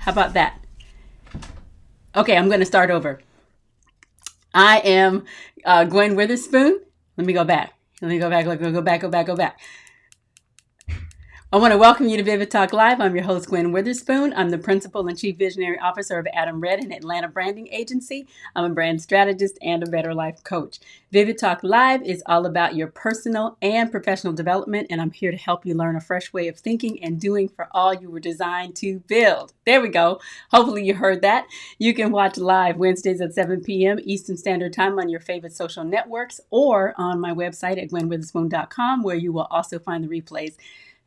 How about that? Okay, I'm going to start over. I am Gwen Witherspoon. Let me go back. Go back. I want to welcome you to Vivid Talk Live. I'm your host, Gwen Witherspoon. I'm the Principal and Chief Visionary Officer of Adam Red, an Atlanta branding agency. I'm a brand strategist and a Better Life Coach. Vivid Talk Live is all about your personal and professional development, and I'm here to help you learn a fresh way of thinking and doing for all you were designed to build. There we go. Hopefully you heard that. You can watch live Wednesdays at 7 p.m. Eastern Standard Time on your favorite social networks or on my website at gwenwitherspoon.com, where you will also find the replays.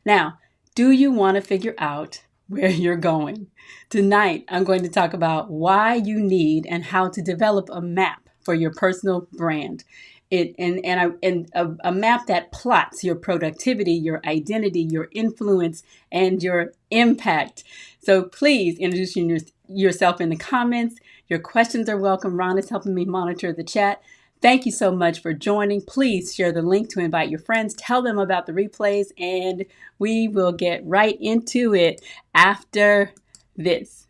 Now, do you want to figure out where you're going? Tonight, I'm going to talk about why you need and how to develop a map for your personal brand. A map that plots your productivity, your identity, your influence, and your impact. So please introduce yourself in the comments. Your questions are welcome. Ron is helping me monitor the chat. Thank you so much for joining. Please share the link to invite your friends. Tell them about the replays, and we will get right into it after this.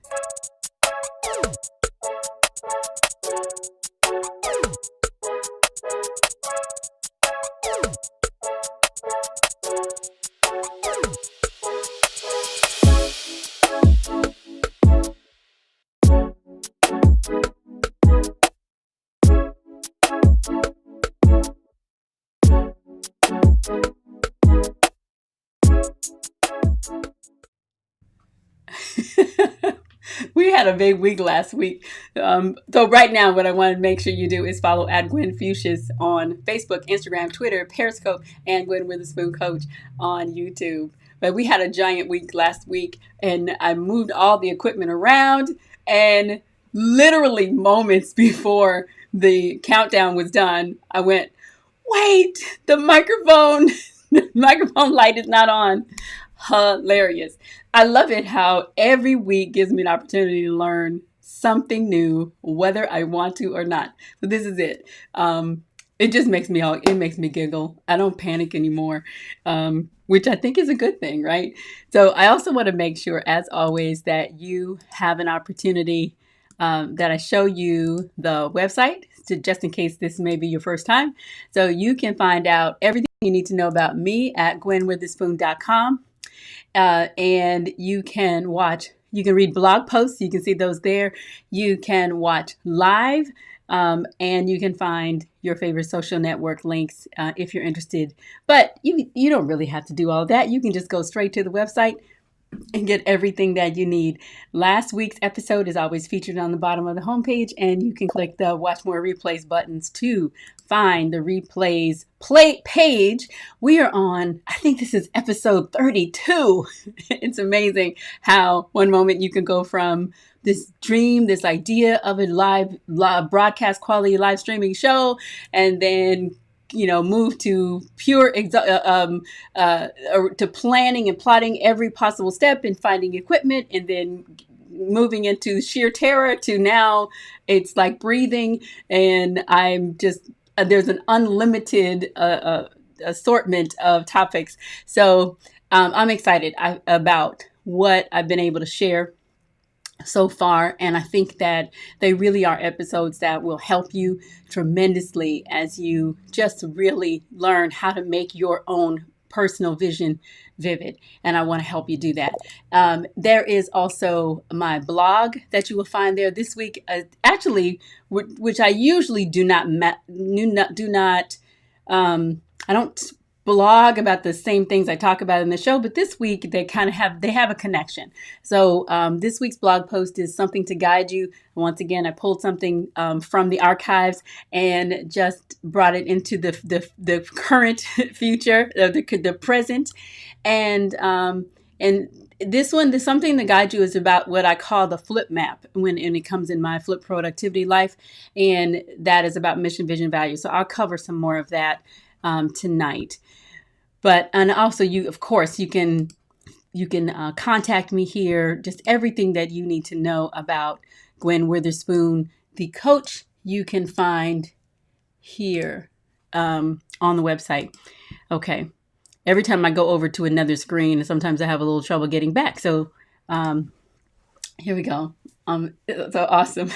We had a big week last week. So right now, what I want to make sure you do is follow at Gwen Fuchsius on Facebook, Instagram, Twitter, Periscope, and Gwen Witherspoon Coach on YouTube. But we had a giant week last week, and I moved all the equipment around, and literally moments before the countdown was done, I went, wait, the microphone light is not on. Hilarious. I love it how every week gives me an opportunity to learn something new, whether I want to or not. So this is it. It just makes me giggle. I don't panic anymore, which I think is a good thing, right? So I also want to make sure, as always, that you have an opportunity that I show you the website, just in case this may be your first time. So you can find out everything you need to know about me at gwenwitherspoon.com. And you can read blog posts. You can see those there. You can watch live, and you can find your favorite social network links if you're interested. But you don't really have to do all that. You can just go straight to the website and get everything that you need. Last week's episode is always featured on the bottom of the homepage, and you can click the Watch More Replays buttons to find the replays page. We are on, I think this is episode 32. It's amazing how one moment you can go from this dream, this idea of a live broadcast quality live streaming show, and then move to pure to planning and plotting every possible step and finding equipment, and then moving into sheer terror to now it's like breathing, and I'm just there's an unlimited assortment of topics. So I'm excited about what I've been able to share so far, and I think that they really are episodes that will help you tremendously as you just really learn how to make your own personal vision vivid, and I want to help you do that. There is also my blog that you will find there this week, actually, which I usually do not I don't blog about the same things I talk about in the show, but this week they have a connection. So this week's blog post is something to guide you. Once again, I pulled something from the archives and just brought it into the current future, the present, and this one, there's something to guide you, is about what I call the flip map when it comes in my flip productivity life, and that is about mission, vision, value. So I'll cover some more of that tonight. And also you can contact me here, just everything that you need to know about Gwen Witherspoon, the coach, you can find here on the website. Okay. Every time I go over to another screen, sometimes I have a little trouble getting back. So Here we go. So awesome.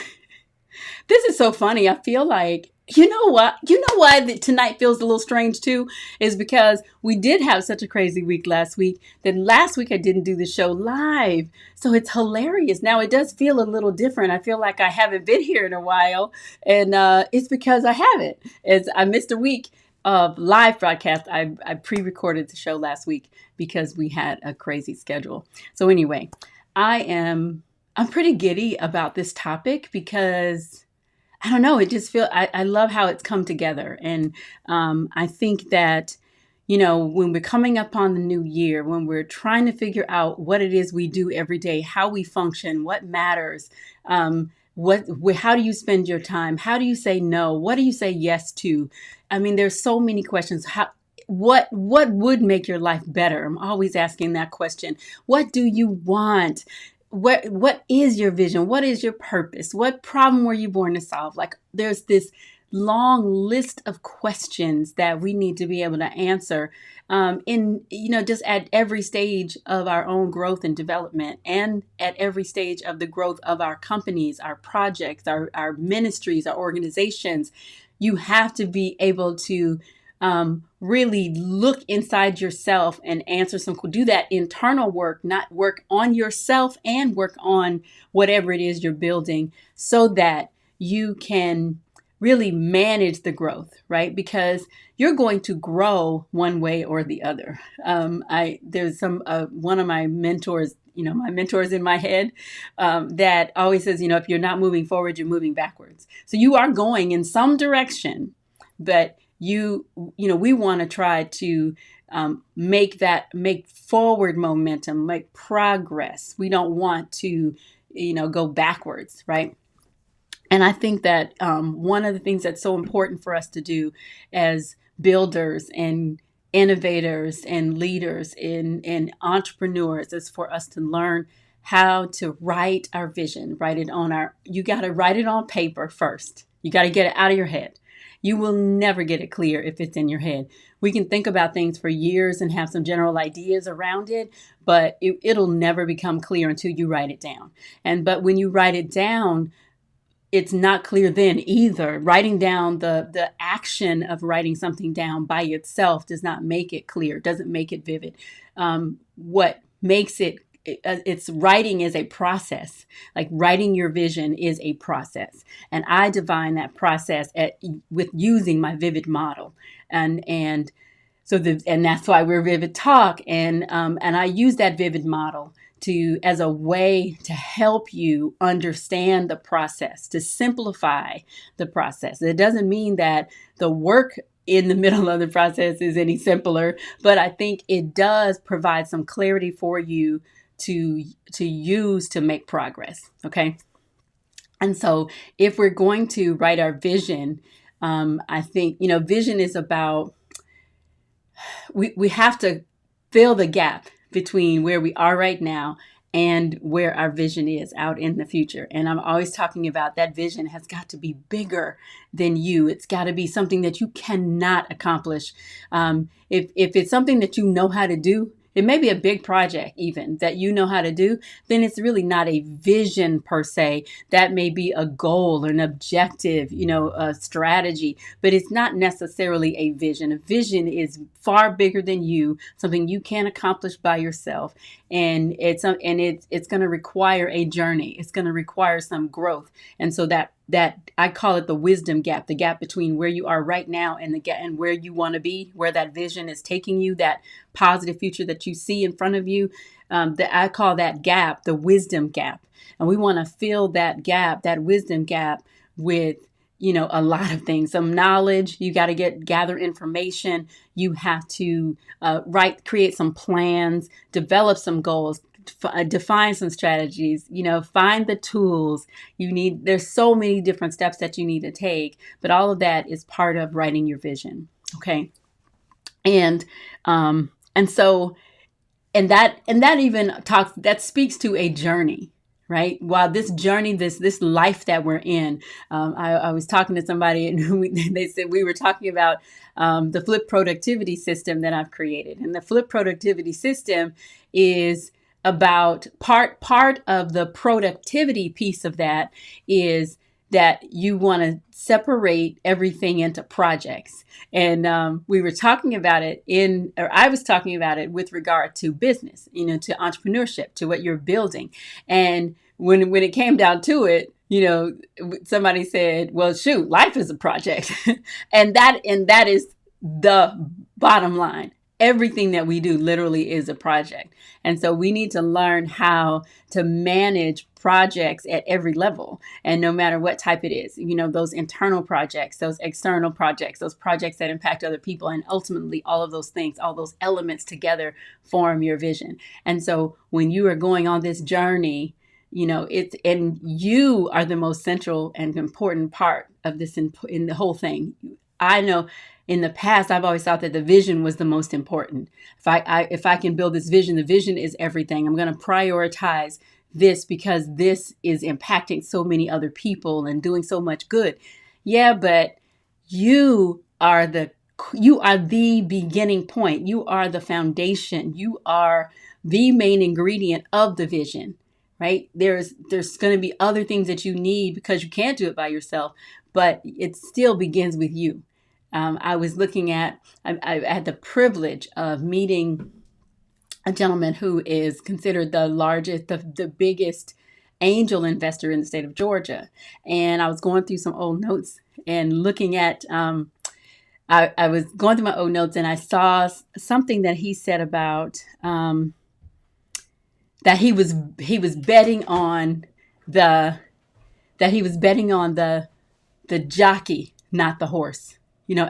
This is so funny. I feel like, you know what? You know why tonight feels a little strange too? Is because we did have such a crazy week last week. That last week I didn't do the show live. So it's hilarious. Now it does feel a little different. I feel like I haven't been here in a while. And it's because I haven't. I missed a week of live broadcast. I pre-recorded the show last week because we had a crazy schedule. So anyway, I'm pretty giddy about this topic because I don't know. It just I love how it's come together. And I think that, when we're coming up on the new year, when we're trying to figure out what it is we do every day, how we function, what matters, how do you spend your time? How do you say no? What do you say yes to? I mean, there's so many questions. What would make your life better? I'm always asking that question. What do you want? What is your vision? What is your purpose? What problem were you born to solve? Like, there's this long list of questions that we need to be able to answer just at every stage of our own growth and development, and at every stage of the growth of our companies, our projects, our ministries, our organizations. You have to be able to really look inside yourself and do that internal work, not work on yourself and work on whatever it is you're building, so that you can really manage the growth, right? Because you're going to grow one way or the other. There's one of my mentors, my mentors in my head, that always says, if you're not moving forward, you're moving backwards. So you are going in some direction, but we want to try to make forward momentum, make progress. We don't want to, go backwards, right? And I think that one of the things that's so important for us to do as builders and innovators and leaders and entrepreneurs is for us to learn how to write our vision, you got to write it on paper first. You got to get it out of your head. You will never get it clear if it's in your head. We can think about things for years and have some general ideas around it, but it'll never become clear until you write it down. But when you write it down, it's not clear then either. Writing down the action of writing something down by itself does not make it clear, doesn't make it vivid. What makes it's writing is a process. Like, writing your vision is a process. And I define that process with using my vivid model. And that's why we're Vivid Talk. And I use that vivid model as a way to help you understand the process, to simplify the process. It doesn't mean that the work in the middle of the process is any simpler, but I think it does provide some clarity for you to use to make progress. Okay. And so if we're going to write our vision, I think, vision is about, we have to fill the gap between where we are right now and where our vision is out in the future. And I'm always talking about that vision has got to be bigger than you. It's got to be something that you cannot accomplish. If it's something that you know how to do, it may be a big project even that you know how to do, then it's really not a vision per se. That may be a goal or an objective, a strategy, but it's not necessarily a vision. A vision is far bigger than you, something you can't accomplish by yourself. And it's going to require a journey. It's going to require some growth. And so that I call it the wisdom gap, the gap between where you are right now and where you want to be, where that vision is taking you, that positive future that you see in front of you. I call that gap the wisdom gap. And we want to fill that gap, that wisdom gap, with a lot of things. Some knowledge. You got to gather information. You have to create some plans, develop some goals, define some strategies, find the tools you need. There's so many different steps that you need to take, but all of that is part of writing your vision. Okay. And that speaks to a journey, right? While this journey, this life that we're in, I was talking to somebody and they said we were talking about the flip productivity system that I've created. And the flip productivity system is about part of the productivity piece of that is that you want to separate everything into projects. And we were talking about it I was talking about it with regard to business, to entrepreneurship, to what you're building. And when it came down to it, somebody said, well, shoot, life is a project. and that is the bottom line. Everything that we do literally is a project. And so we need to learn how to manage projects at every level. And no matter what type it is, those internal projects, those external projects, those projects that impact other people. And ultimately, all of those things, all those elements together form your vision. And so when you are going on this journey, and you are the most central and important part of this in the whole thing. I know in the past, I've always thought that the vision was the most important. If I can build this vision, the vision is everything. I'm going to prioritize this because this is impacting so many other people and doing so much good. Yeah, but you are the beginning point. You are the foundation. You are the main ingredient of the vision, right? There's going to be other things that you need because you can't do it by yourself, but it still begins with you. I was looking at, I had the privilege of meeting a gentleman who is considered the largest, the biggest angel investor in the state of Georgia. And I was going through some old notes and looking at, I was going through my old notes and I saw something that he said about, that he was betting on the jockey, not the horse.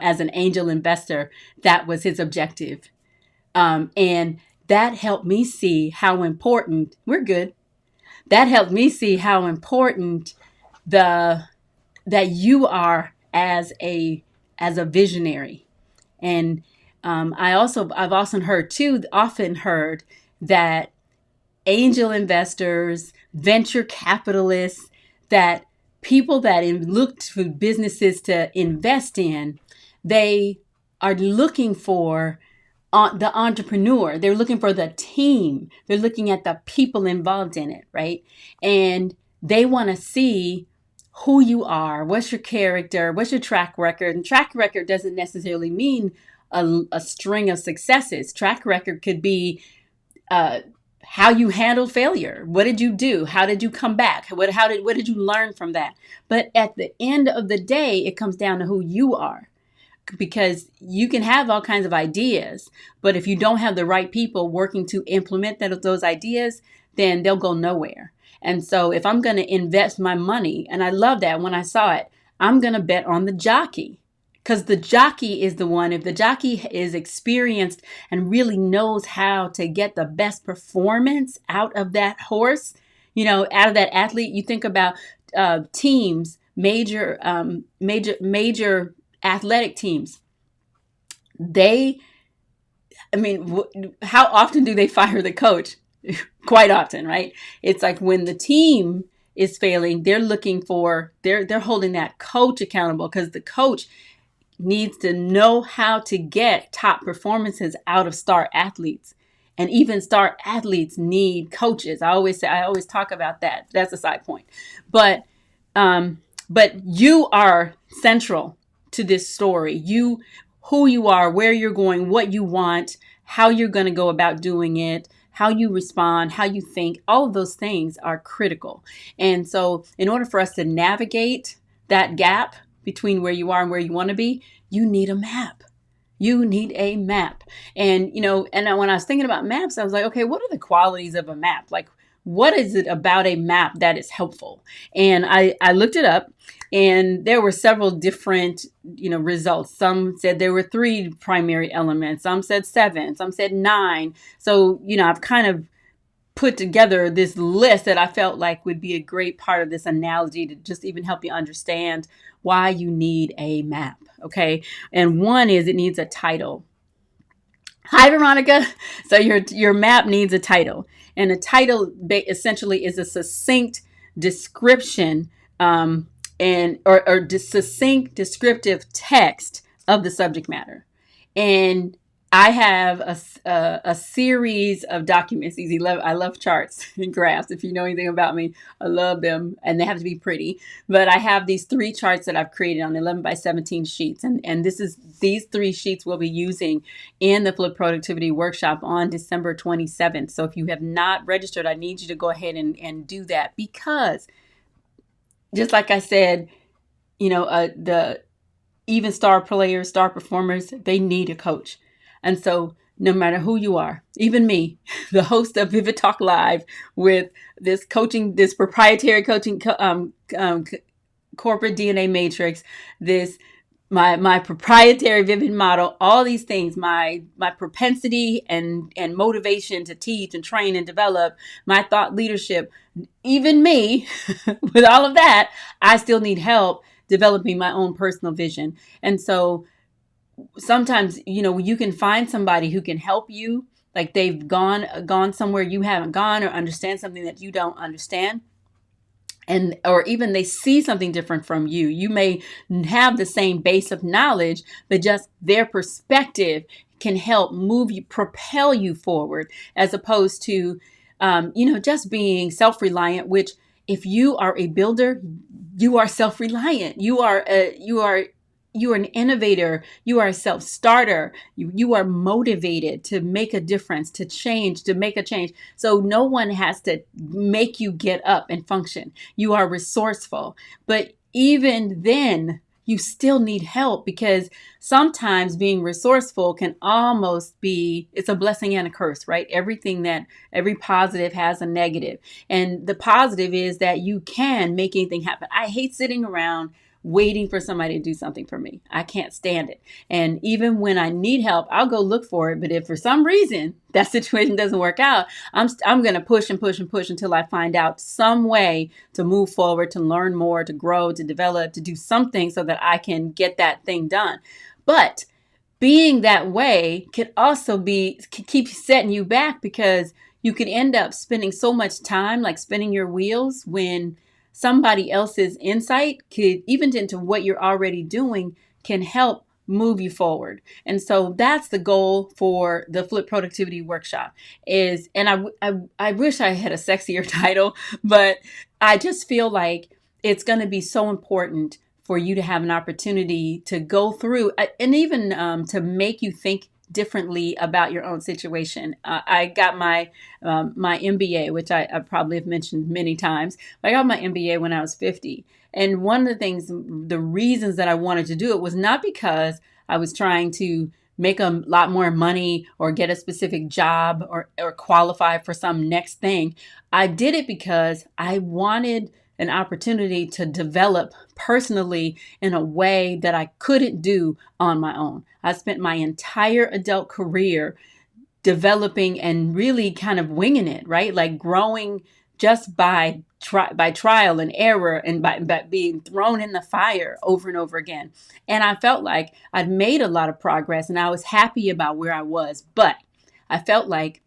As an angel investor, that was his objective. And that helped me see how important, that helped me see how important that you are as a visionary. And I've often heard that angel investors, venture capitalists, that people that look for businesses to invest in, they are looking for the entrepreneur. They're looking for the team. They're looking at the people involved in it, right? And they want to see who you are, what's your character, what's your track record. And track record doesn't necessarily mean a string of successes. Track record could be how you handled failure. What did you do? How did you come back? What did you learn from that? But at the end of the day, it comes down to who you are, because you can have all kinds of ideas, but if you don't have the right people working to implement those ideas, then they'll go nowhere. And so if I'm going to invest my money, and I love that when I saw it, I'm going to bet on the jockey. Because the jockey is the one, if the jockey is experienced and really knows how to get the best performance out of that horse, out of that athlete. You think about teams, major athletic teams. How often do they fire the coach? Quite often, right? It's like when the team is failing, they're holding that coach accountable, because the coach needs to know how to get top performances out of star athletes. And even star athletes need coaches. I always talk about that. That's a side point. But you are central to this story. Who you are, where you're going, what you want, how you're going to go about doing it, how you respond, how you think, all of those things are critical. And so in order for us to navigate that gap between where you are and where you want to be, you need a map. You need a map. And, and when I was thinking about maps, I was like, okay, what are the qualities of a map? Like, what is it about a map that is helpful? And I looked it up, and there were several different, results. Some said there were 3 primary elements. Some said 7. Some said 9. So, I've kind of put together this list that I felt like would be a great part of this analogy to just even help you understand why you need a map. Okay. And one is, it needs a title. Hi, Veronica. So your map needs a title, and a title essentially is a succinct description, or succinct descriptive text of the subject matter. And I have a series of documents. These 11, I love charts and graphs. If you know anything about me, I love them, and they have to be pretty. But I have these 3 charts that I've created on 11 by 17 sheets, and these 3 sheets we'll be using in the Flip Productivity Workshop on December 27th. So if you have not registered, I need you to go ahead and do that, because just like I said, the even star players, star performers, they need a coach. And so no matter who you are, even me, the host of Vivid Talk Live with this proprietary coaching, corporate DNA matrix, this my proprietary Vivid model, all these things, my propensity and motivation to teach and train and develop, my thought leadership, even me, with all of that, I still need help developing my own personal vision. And so sometimes, you can find somebody who can help you, like they've gone somewhere you haven't gone, or understand something that you don't understand. Or even they see something different from you. You may have the same base of knowledge, but just their perspective can help propel you forward, as opposed to, just being self-reliant, which if you are a builder, you are self-reliant. You are an innovator. You are a self-starter. You are motivated to make a difference, to make a change. So no one has to make you get up and function. You are resourceful. But even then, you still need help, because sometimes being resourceful can almost it's a blessing and a curse, right? Every positive has a negative. And the positive is that you can make anything happen. I hate sitting around waiting for somebody to do something for me. I can't stand it. And even when I need help, I'll go look for it. But if for some reason that situation doesn't work out, I'm going to push and push and push until I find out some way to move forward, to learn more, to grow, to develop, to do something so that I can get that thing done. But being that way could also keep setting you back, because you could end up spending so much time, like spinning your wheels, when somebody else's insight could, even into what you're already doing, can help move you forward. And so that's the goal for the Flip Productivity Workshop and I wish I had a sexier title, but I just feel like it's going to be so important for you to have an opportunity to go through and even to make you think differently about your own situation. I got my MBA, which I probably have mentioned many times. I got my MBA when I was 50. And one of the reasons that I wanted to do it was not because I was trying to make a lot more money or get a specific job or qualify for some next thing. I did it because I wanted an opportunity to develop personally in a way that I couldn't do on my own. I spent my entire adult career developing and really kind of winging it, right? Like growing just by trial and error, and by being thrown in the fire over and over again. And I felt like I'd made a lot of progress and I was happy about where I was, but I felt like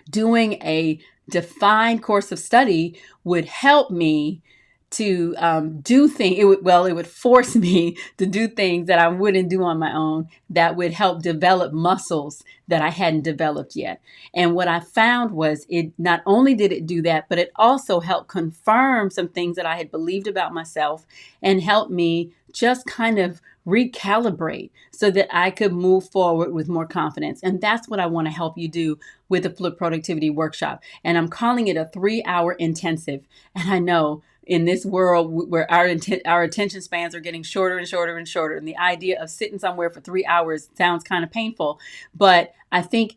doing a defined course of study would help me to do things. It would force me to do things that I wouldn't do on my own, that would help develop muscles that I hadn't developed yet. And what I found was, it not only did it do that, but it also helped confirm some things that I had believed about myself, and helped me just kind of recalibrate so that I could move forward with more confidence. And that's what I want to help you do with the Flip Productivity Workshop. And I'm calling it a 3-hour intensive. And I know in this world where our attention spans are getting shorter and shorter and shorter, and the idea of sitting somewhere for 3 hours sounds kind of painful, but I think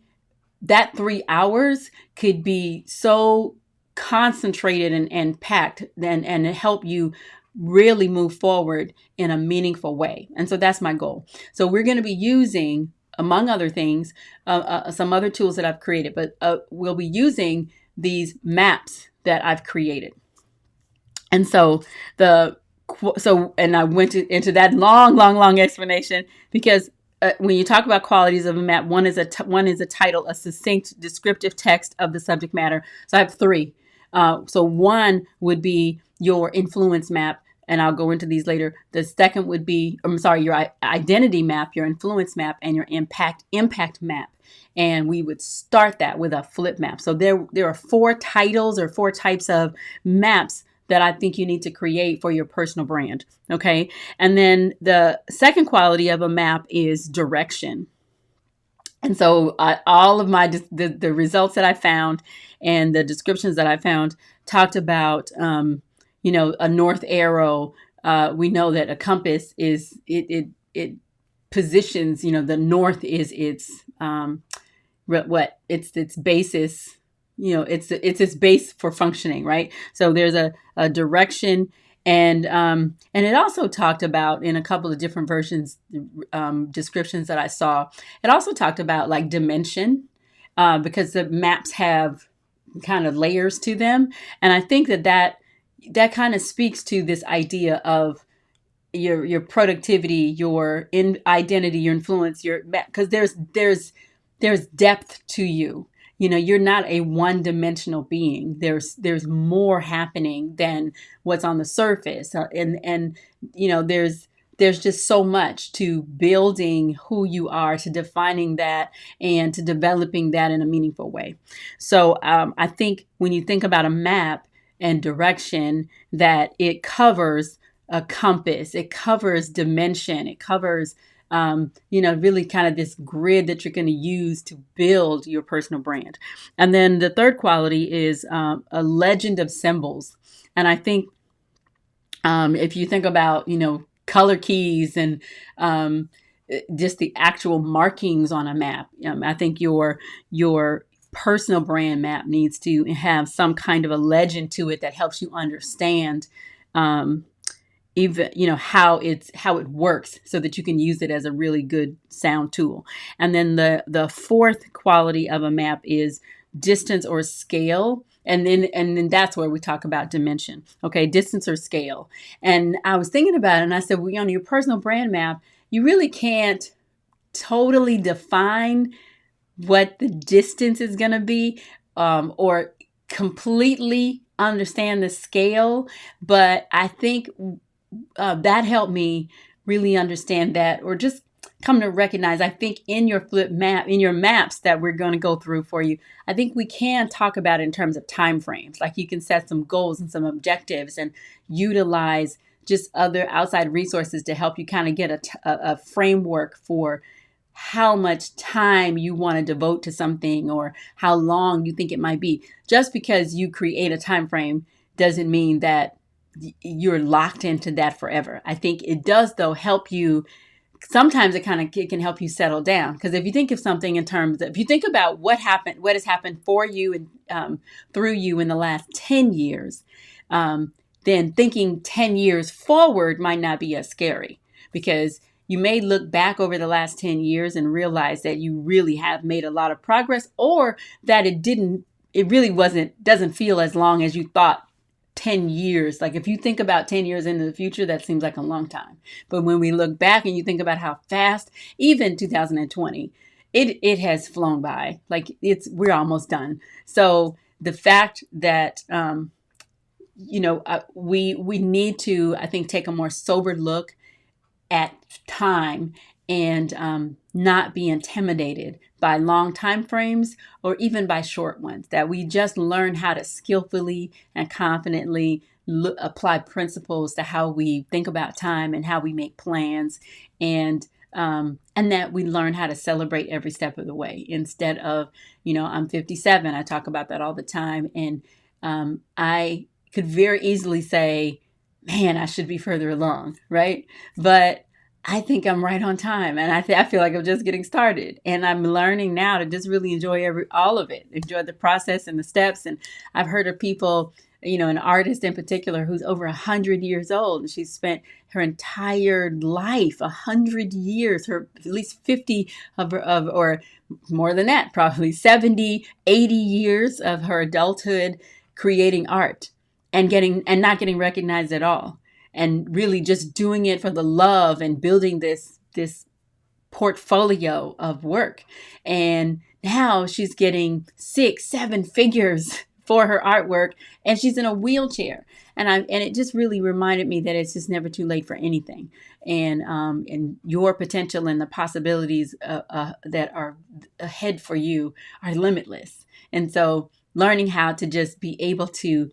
that 3 hours could be so concentrated and packed and help you really move forward in a meaningful way. And so that's my goal. So we're going to be using, among other things, some other tools that I've created, but we'll be using these maps that I've created. And so and I went into that long explanation, because when you talk about qualities of a map, one is a title, a succinct, descriptive text of the subject matter. So I have 3. So one would be your influence map. and I'll go into these later. The second would be, your identity map, your influence map, and your impact map. And we would start that with a flip map. So there are 4 titles or 4 types of maps that I think you need to create for your personal brand. Okay. And then the second quality of a map is direction. And so all of the results that I found and the descriptions that I found talked about, a north arrow. We know that a compass is, it positions, the north is its, its basis, it's its base for functioning, right? So there's a direction. And it also talked about, in a couple of different versions, descriptions that I saw, it also talked about like dimension, because the maps have kind of layers to them. And I think that kind of speaks to this idea of your productivity, your identity, your influence, because there's depth to you. You're not a one-dimensional being. There's more happening than what's on the surface. And there's just so much to building who you are, to defining that, and to developing that in a meaningful way. So I think when you think about a map and direction, that it covers a compass, it covers dimension, it covers really kind of this grid that you're going to use to build your personal brand. And then the third quality is a legend of symbols. And I think if you think about, color keys and just the actual markings on a map, I think your personal brand map needs to have some kind of a legend to it that helps you understand even how it works, so that you can use it as a really good sound tool. And then the fourth quality of a map is distance or scale. And then that's where we talk about dimension. Okay, distance or scale. And I was thinking about it, and I said, well, on your personal brand map, you really can't totally define what the distance is going to be, or completely understand the scale. But I think that helped me really understand that, or just come to recognize, I think in your flip map, in your maps that we're going to go through for you, I think we can talk about it in terms of time frames. Like, you can set some goals and some objectives and utilize just other outside resources to help you kind of get a framework for how much time you want to devote to something, or how long you think it might be. Just because you create a time frame doesn't mean that you're locked into that forever. I think it does, though, help you. Sometimes it can help you settle down, because if you think of something in terms of, if you think about what has happened for you and through you in the last 10 years, then thinking 10 years forward might not be as scary, because you may look back over the last 10 years and realize that you really have made a lot of progress, or that it really doesn't feel as long as you thought 10 years. Like, if you think about 10 years into the future, that seems like a long time. But when we look back and you think about how fast, even 2020, it has flown by. Like, we're almost done. So the fact that, we need to, I think, take a more sober look at time, and not be intimidated by long time frames, or even by short ones, that we just learn how to skillfully and confidently apply principles to how we think about time and how we make plans, and that we learn how to celebrate every step of the way, instead of, I'm 57. I talk about that all the time. And I could very easily say, man, I should be further along, right? But I think I'm right on time, and I feel like I'm just getting started, and I'm learning now to just really enjoy all of it, enjoy the process and the steps. And I've heard of people, an artist in particular, who's over 100 years old, and she's spent her entire life, 100 years, her at least 50 or more than that, probably 70, 80 years of her adulthood creating art, and not getting recognized at all. And really just doing it for the love, and building this portfolio of work. And now she's getting 6-7 figures for her artwork, and she's in a wheelchair. And it just really reminded me that it's just never too late for anything. And your potential and the possibilities that are ahead for you are limitless. And so learning how to just be able to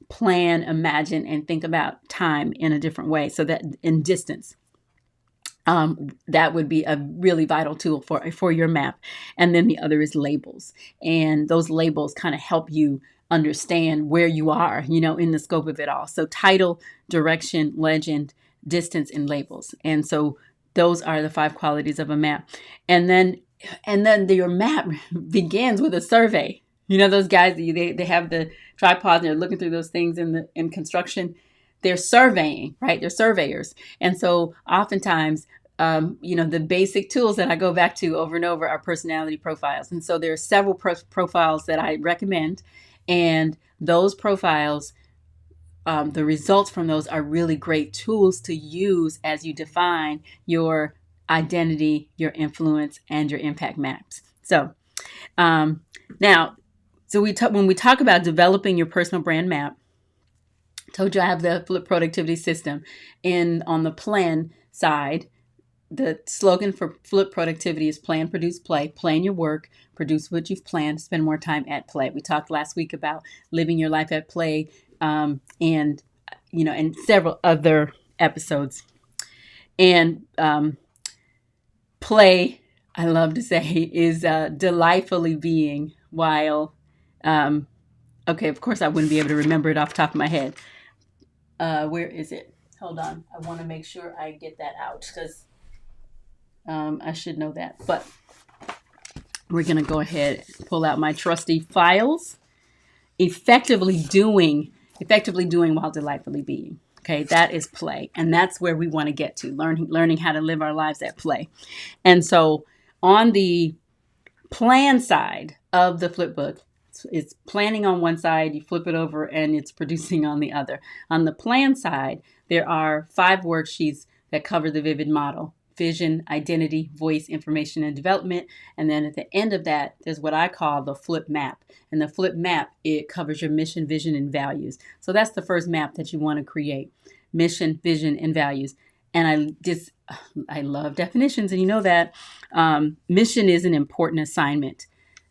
plan, imagine, and think about time in a different way, so that in distance, that would be a really vital tool for your map. And then the other is labels. And those labels kind of help you understand where you are, in the scope of it all. So title, direction, legend, distance, and labels. And so those are the 5 qualities of a map. And then your map begins with a survey. Those guys, they have the tripods and they're looking through those things in construction. They're surveying, right? They're surveyors. And so oftentimes, the basic tools that I go back to over and over are personality profiles. And so there are several profiles that I recommend. And those profiles, the results from those are really great tools to use as you define your identity, your influence, and your impact maps. So now, when we talk about developing your personal brand map, told you I have the Flip Productivity System. And on the plan side, the slogan for Flip Productivity is plan, produce, play. Plan your work, produce what you've planned, spend more time at play. We talked last week about living your life at play, and several other episodes. And play, I love to say, is delightfully being while, okay, of course I wouldn't be able to remember it off the top of my head. Where is it? Hold on. I want to make sure I get that out because I should know that. But we're going to go ahead and pull out my trusty files. Effectively doing while delightfully being. Okay, that is play. And that's where we want to get to, learning how to live our lives at play. And so on the plan side of the flip book, it's planning on one side, you flip it over, and it's producing on the other. On the plan side, there are 5 worksheets that cover the vivid model: vision, identity, voice, information, and development. And then at the end of that, there's what I call the flip map. And the flip map, it covers your mission, vision, and values. So that's the first map that you want to create: mission, vision, and values. And I love definitions, and you know that. Mission is an important assignment.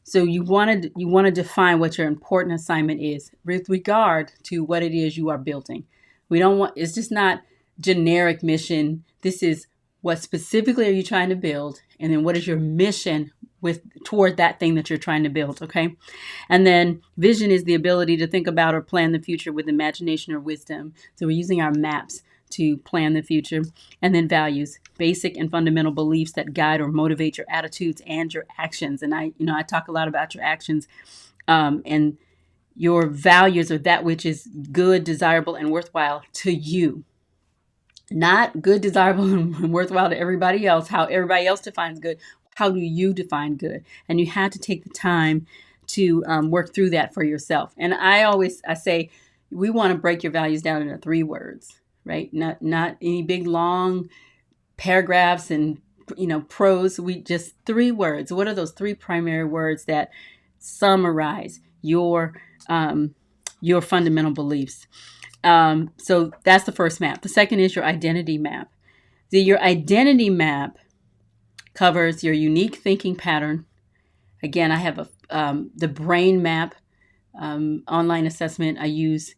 So you want to define what your important assignment is with regard to what it is you are building. It's just not generic mission. This is what specifically are you trying to build, and then what is your mission toward that thing that you're trying to build, okay? And then vision is the ability to think about or plan the future with imagination or wisdom. So we're using our maps to plan the future. And then values, basic and fundamental beliefs that guide or motivate your attitudes and your actions. And I talk a lot about your actions, and your values are that which is good, desirable, and worthwhile to you. Not good, desirable, and worthwhile to everybody else, how everybody else defines good. How do you define good? And you have to take the time to work through that for yourself. And I say, we want to break your values down into 3 words, right? Not any big long paragraphs and prose. We just 3 words. What are those 3 primary words that summarize your fundamental beliefs? So that's the first map. The second is your identity map. Your identity map covers your unique thinking pattern. Again, I have the brain map online assessment I use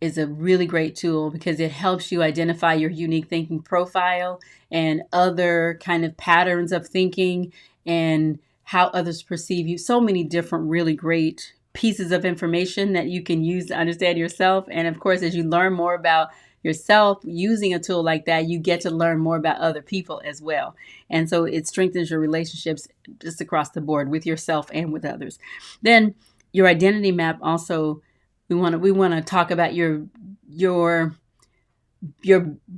is a really great tool because it helps you identify your unique thinking profile and other kind of patterns of thinking and how others perceive you. So many different really great pieces of information that you can use to understand yourself. And of course, as you learn more about yourself using a tool like that, you get to learn more about other people as well. And so it strengthens your relationships just across the board with yourself and with others. Then your identity map also, we want to talk about your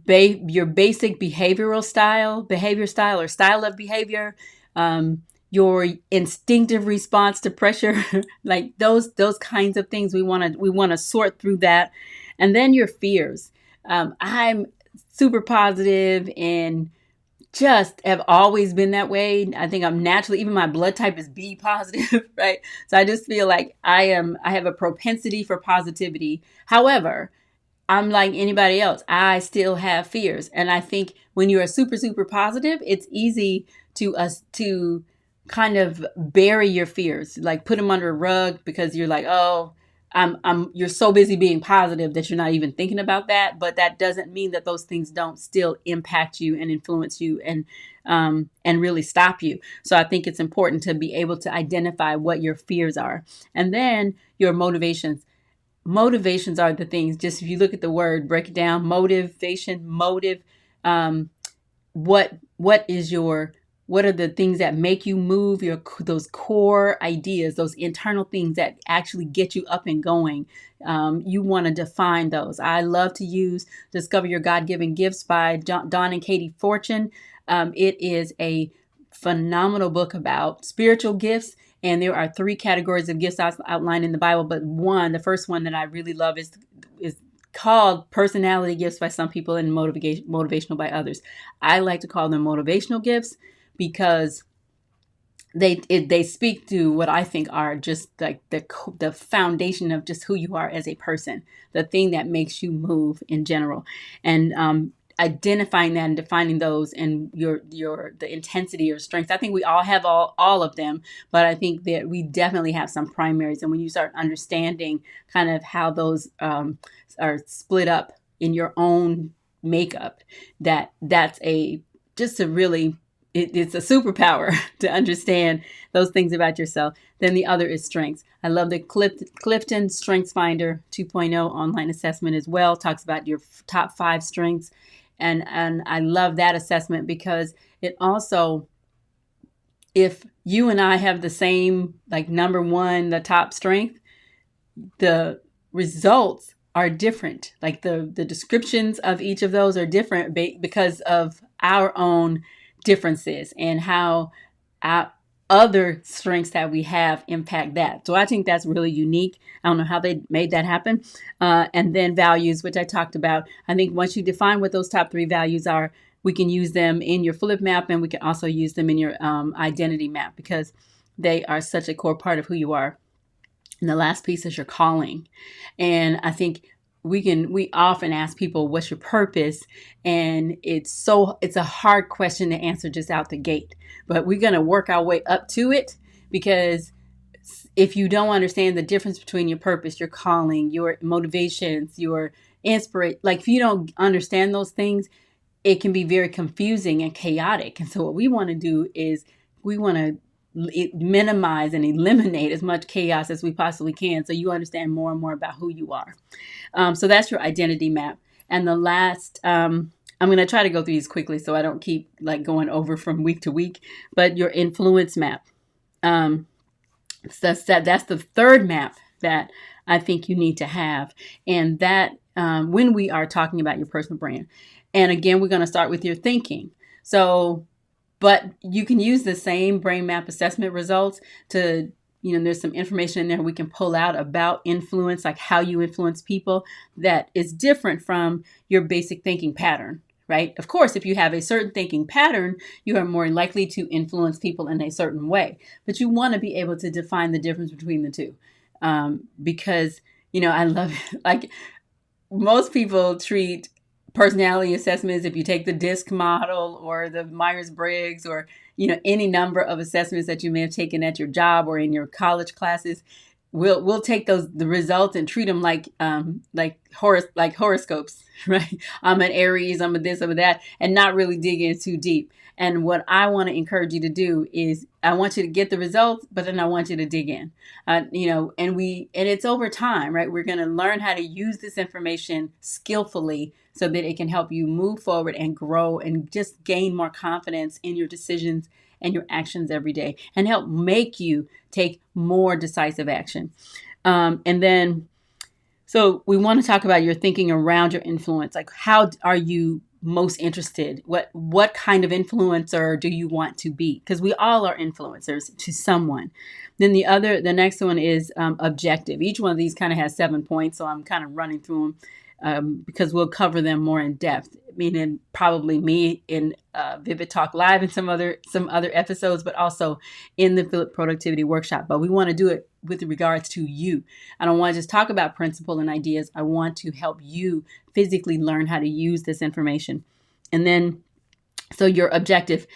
basic behavior style or style of behavior, your instinctive response to pressure, like those kinds of things. We want to sort through that. And then your fears. I'm super positive and just have always been that way. I think I'm naturally, even my blood type is B positive, right? So I just feel like I have a propensity for positivity. However, I'm like anybody else. I still have fears. And I think when you're super, super positive, it's easy to kind of bury your fears, like put them under a rug because you're like, oh, you're so busy being positive that you're not even thinking about that. But that doesn't mean that those things don't still impact you and influence you and really stop you. So I think it's important to be able to identify what your fears are, and then your motivations. Motivations are the things, just if you look at the word, break it down, motivation, motive, um, what are the things that make you move, those core ideas, those internal things that actually get you up and going. You want to define those. I love to use Discover Your God-Given Gifts by Don and Katie Fortune. It is a phenomenal book about spiritual gifts. And there are 3 categories of gifts outlined in the Bible, but the first one that I really love is called personality gifts by some people and motivational by others. I like to call them motivational gifts because they speak to what I think are just like the foundation of just who you are as a person, the thing that makes you move in general, and identifying that and defining those and the intensity or strengths. I think we all have all of them, but I think that we definitely have some primaries. And when you start understanding kind of how those are split up in your own makeup, that's it's a superpower to understand those things about yourself. Then the other is strengths. I love the Clifton Strengths Finder 2.0 online assessment as well. Talks about your top 5 strengths. And I love that assessment because it also, if you and I have the same, like number 1, the top strength, the results are different. Like the descriptions of each of those are different because of our own differences and how our other strengths that we have impact that. So I think that's really unique. I don't know how they made that happen. And then values, which I talked about. I think once you define what those top 3 values are, we can use them in your flip map, and we can also use them in your identity map because they are such a core part of who you are. And the last piece is your calling. And I think we often ask people, what's your purpose? And it's a hard question to answer just out the gate, but we're going to work our way up to it, because if you don't understand the difference between your purpose, your calling, your motivations, your inspiration, like if you don't understand those things, it can be very confusing and chaotic. And so what we want to do is we want to minimize and eliminate as much chaos as we possibly can, so you understand more and more about who you are. So that's your identity map. And the last, I'm going to try to go through these quickly so I don't keep like going over from week to week, but your influence map. So that's the third map that I think you need to have. And that when we are talking about your personal brand. And again, we're going to start with your thinking. But you can use the same brain map assessment results to, there's some information in there we can pull out about influence, like how you influence people, that is different from your basic thinking pattern, right? Of course, if you have a certain thinking pattern, you are more likely to influence people in a certain way. But you want to be able to define the difference between the two, because, I love it. Like most people treat personality assessments, if you take the DISC model or the Myers-Briggs or, any number of assessments that you may have taken at your job or in your college classes, we'll take the results and treat them like horoscopes, right? I'm an Aries, I'm a this, I'm a that, and not really dig in too deep. And what I want to encourage you to do is I want you to get the results, but then I want you to dig in, and it's over time, right? We're going to learn how to use this information skillfully so that it can help you move forward and grow and just gain more confidence in your decisions and your actions every day, and help make you take more decisive action. And then, so we want to talk about your thinking around your influence. Like, how are you most interested? What kind of influencer do you want to be? Because we all are influencers to someone. Then the next one is objective. Each one of these kind of has 7 points, so I'm kind of running through them because we'll cover them more in depth. meaning probably me in Vivid Talk Live and some other episodes, but also in the Philip Productivity Workshop. But we want to do it with regards to you. I don't want to just talk about principle and ideas. I want to help you physically learn how to use this information. And then, so your objective,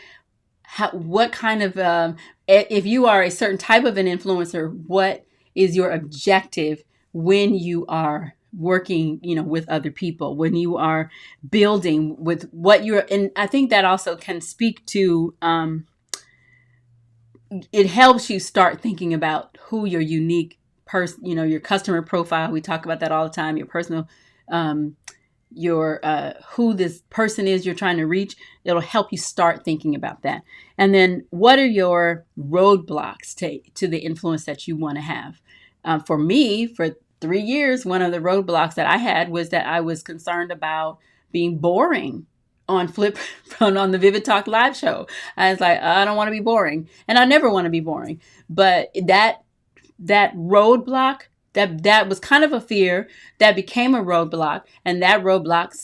what kind of, if you are a certain type of an influencer, what is your objective when you are working, with other people, when you are building with what you're, and I think that also can speak to, it helps you start thinking about who your unique person, your customer profile. We talk about that all the time, your personal, who this person is you're trying to reach. It'll help you start thinking about that. And then what are your roadblocks to the influence that you want to have? For me, for 3 years, one of the roadblocks that I had was that I was concerned about being boring on the Vivid Talk Live show. I was like, I don't want to be boring, and I never want to be boring. But that roadblock, that was kind of a fear that became a roadblock, and that roadblock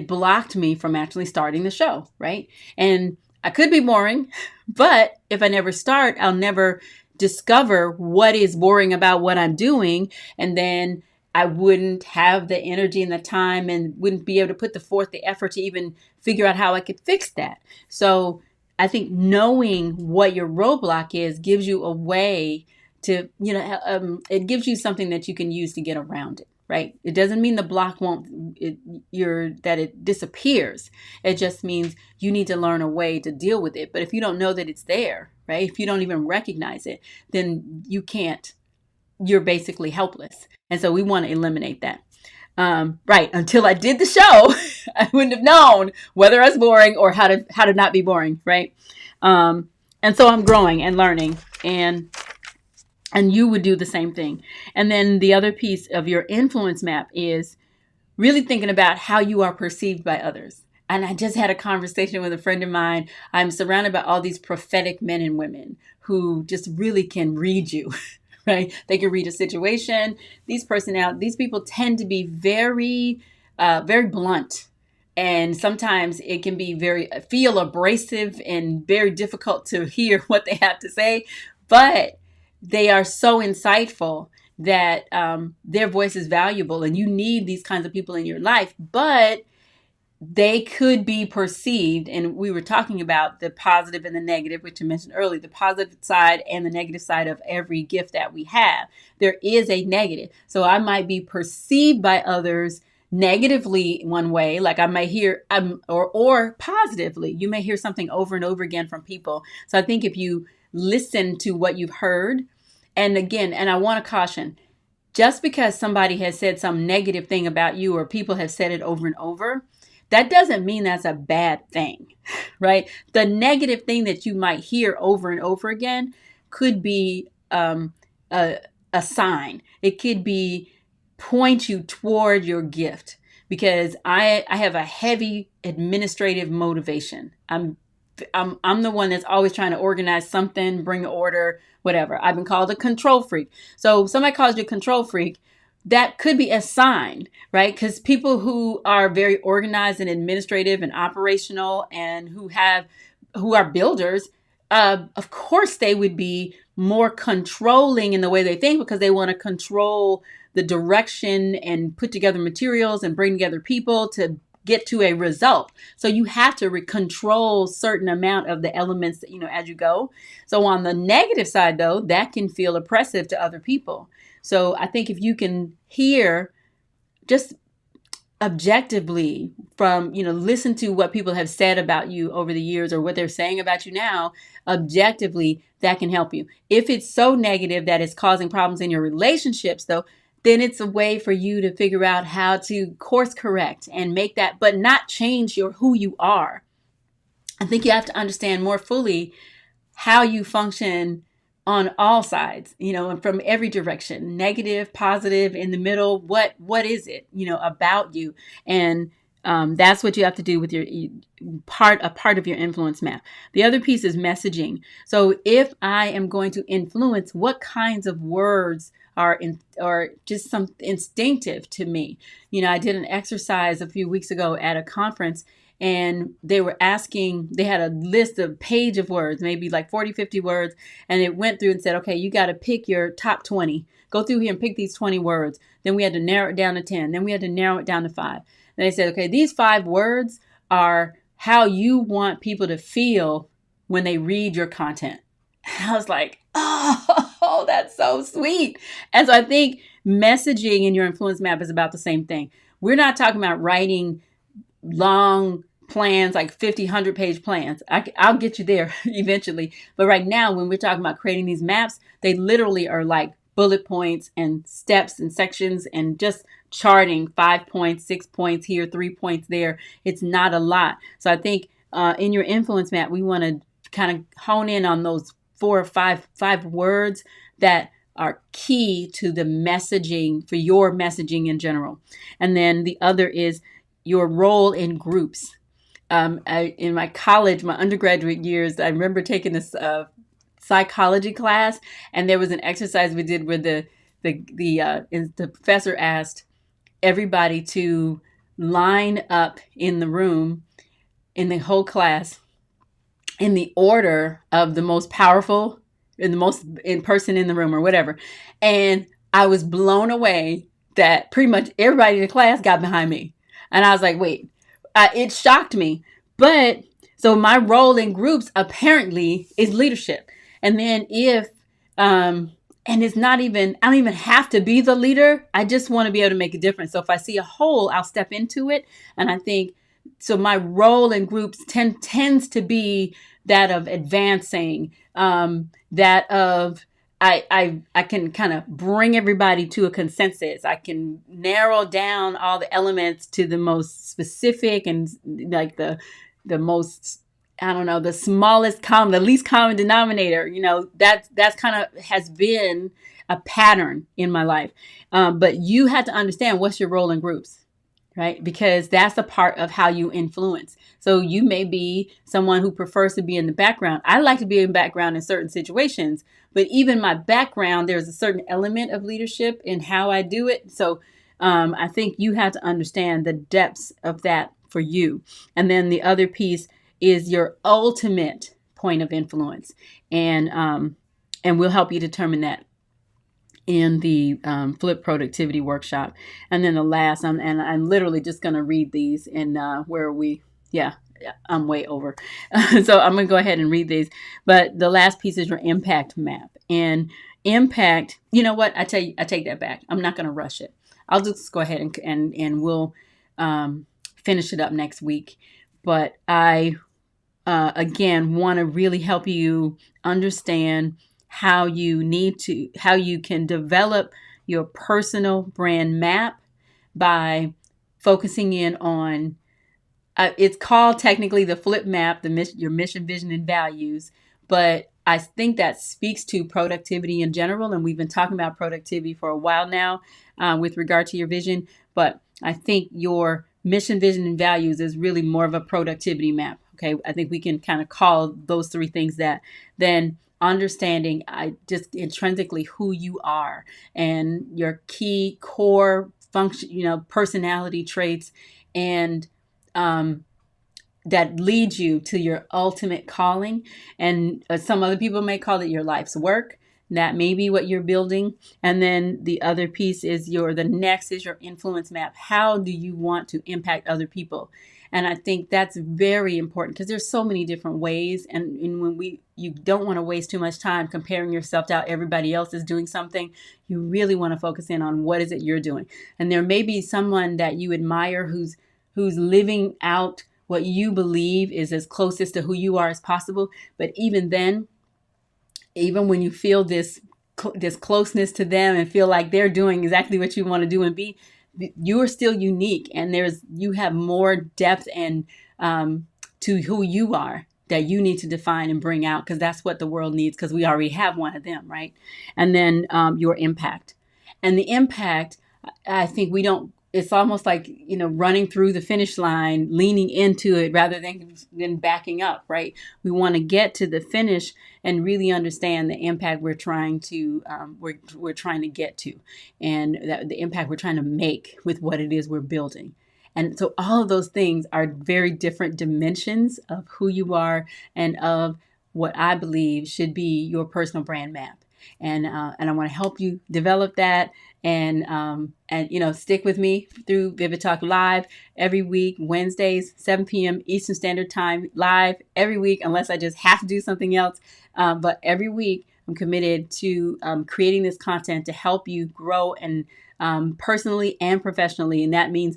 blocked me from actually starting the show, right? And I could be boring, but if I never start, I'll never discover what is boring about what I'm doing, and then I wouldn't have the energy and the time and wouldn't be able to put forth the effort to even figure out how I could fix that. So I think knowing what your roadblock is gives you a way to, it gives you something that you can use to get around it, right? It doesn't mean the block that it disappears. It just means you need to learn a way to deal with it. But if you don't know that it's there, right? If you don't even recognize it, then you're basically helpless. And so we want to eliminate that. Right. Until I did the show, I wouldn't have known whether I was boring or how to not be boring. Right. And so I'm growing and learning, and you would do the same thing. And then the other piece of your influence map is really thinking about how you are perceived by others. And I just had a conversation with a friend of mine. I'm surrounded by all these prophetic men and women who just really can read you, right? They can read a situation. These people tend to be very, very blunt. And sometimes it can be feel abrasive and very difficult to hear what they have to say. But they are so insightful that their voice is valuable, and you need these kinds of people in your life. But they could be perceived, and we were talking about the positive and the negative, which I mentioned earlier, the positive side and the negative side of every gift that we have. There is a negative. So I might be perceived by others negatively one way, like I might hear, or positively. You may hear something over and over again from people. So I think if you listen to what you've heard, and again, and I want to caution, just because somebody has said some negative thing about you, or people have said it over and over, that doesn't mean that's a bad thing, right? The negative thing that you might hear over and over again could be a sign. It could point you toward your gift, because I have a heavy administrative motivation. I'm the one that's always trying to organize something, bring order, whatever. I've been called a control freak. So if somebody calls you a control freak, that could be a sign, right? Because people who are very organized and administrative and operational, and who are builders, of course they would be more controlling in the way they think, because they want to control the direction and put together materials and bring together people to get to a result. So you have to control certain amount of the elements that, as you go. So on the negative side, though, that can feel oppressive to other people. So I think if you can hear just objectively from, listen to what people have said about you over the years, or what they're saying about you now, objectively, that can help you. If it's so negative that it's causing problems in your relationships, though, then it's a way for you to figure out how to course correct and make that, but not change who you are. I think you have to understand more fully how you function on all sides, and from every direction, negative, positive, in the middle. What is it, about you? And that's what you have to do with a part of your influence map. The other piece is messaging. So if I am going to influence, what kinds of words are just some instinctive to me. I did an exercise a few weeks ago at a conference, and they had a list, of page of words, maybe like 40, 50 words. And it went through and said, okay, you got to pick your top 20, go through here and pick these 20 words. Then we had to narrow it down to 10. Then we had to narrow it down to 5. And they said, okay, these 5 words are how you want people to feel when they read your content. And I was like, oh, that's so sweet. And so I think messaging in your influence map is about the same thing. We're not talking about writing long plans, like 50, 100-page plans. I'll get you there eventually. But right now, when we're talking about creating these maps, they literally are like bullet points and steps and sections and just charting 5 points, 6 points here, 3 points there. It's not a lot. So I think in your influence map, we want to kind of hone in on those 4 or 5 words that are key to the messaging, for your messaging in general. And then the other is your role in groups. In my undergraduate years, I remember taking this psychology class, and there was an exercise we did where the professor asked everybody to line up in the room, in the whole class, in the order of the most powerful and the most in person in the room or whatever. And I was blown away that pretty much everybody in the class got behind me. And I was like, wait, it shocked me. But so my role in groups apparently is leadership. And then and it's not even, I don't even have to be the leader. I just want to be able to make a difference. So if I see a hole, I'll step into it. And I think, so my role in groups tends to be that of advancing, that of, I can kind of bring everybody to a consensus. I can narrow down all the elements to the most specific and like the most, I don't know, the the least common denominator. That's kind of has been a pattern in my life. But you have to understand what's your role in groups, right? Because that's a part of how you influence. So you may be someone who prefers to be in the background. I like to be in the background in certain situations, but even my background, there's a certain element of leadership in how I do it. So I think you have to understand the depths of that for you. And then the other piece is your ultimate point of influence. And we'll help you determine that in the Flip Productivity Workshop. And then the last, I'm literally just going to read these, and where are we? Yeah, I'm way over. So I'm going to go ahead and read these. But the last piece is your impact map. And impact, you know what? I take that back. I'm not going to rush it. I'll just go ahead and we'll finish it up next week. But I, again, want to really help you understand how you can develop your personal brand map by focusing in on, it's called technically the Flip Map, your mission, vision, and values. But I think that speaks to productivity in general. And we've been talking about productivity for a while now with regard to your vision. But I think your mission, vision, and values is really more of a productivity map. Okay, I think we can kind of call those 3 things that. Then understanding just intrinsically who you are and your key core function, personality traits, and that leads you to your ultimate calling. And some other people may call it your life's work. That may be what you're building. And then the other piece is the next is your influence map. How do you want to impact other people? And I think that's very important because there's so many different ways. And when you don't want to waste too much time comparing yourself to how everybody else is doing something. You really want to focus in on what is it you're doing. And there may be someone that you admire who's living out what you believe is as closest to who you are as possible. But even then, even when you feel this closeness to them and feel like they're doing exactly what you want to do and be, you are still unique, and you have more depth and to who you are that you need to define and bring out, because that's what the world needs, because we already have one of them, right? And then your impact. And the impact, I think we don't it's almost like, running through the finish line, leaning into it rather than backing up, right? We want to get to the finish and really understand the impact we're trying to we're trying to get to, and that the impact we're trying to make with what it is we're building. And so all of those things are very different dimensions of who you are and of what I believe should be your personal brand map. And I want to help you develop that, and stick with me through Vivid Talk Live every week, Wednesdays, 7 p.m. Eastern Standard Time, live every week, unless I just have to do something else. But every week, I'm committed to creating this content to help you grow and personally and professionally, and that means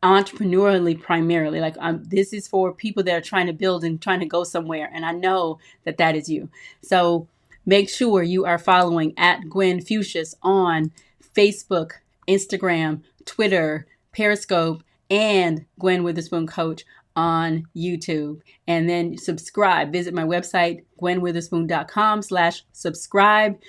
entrepreneurially primarily. Like, this is for people that are trying to build and trying to go somewhere, and I know that is you. So make sure you are following at Gwen Fuchsius on Facebook, Instagram, Twitter, Periscope, and Gwen Witherspoon Coach on YouTube. And then subscribe. Visit my website, gwenwitherspoon.com/subscribe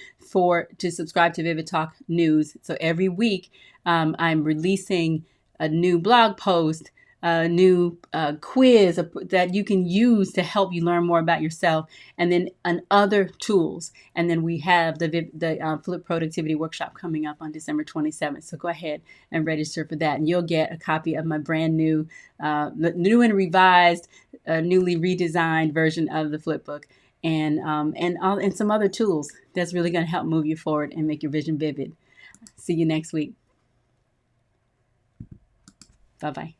to subscribe to Vivid Talk News. So every week I'm releasing a new blog post, a new quiz that you can use to help you learn more about yourself, and then other tools. And then we have the Flip Productivity Workshop coming up on December 27th. So go ahead and register for that, and you'll get a copy of my brand new and revised, newly redesigned version of the Flip book, and some other tools that's really going to help move you forward and make your vision vivid. See you next week. Bye-bye.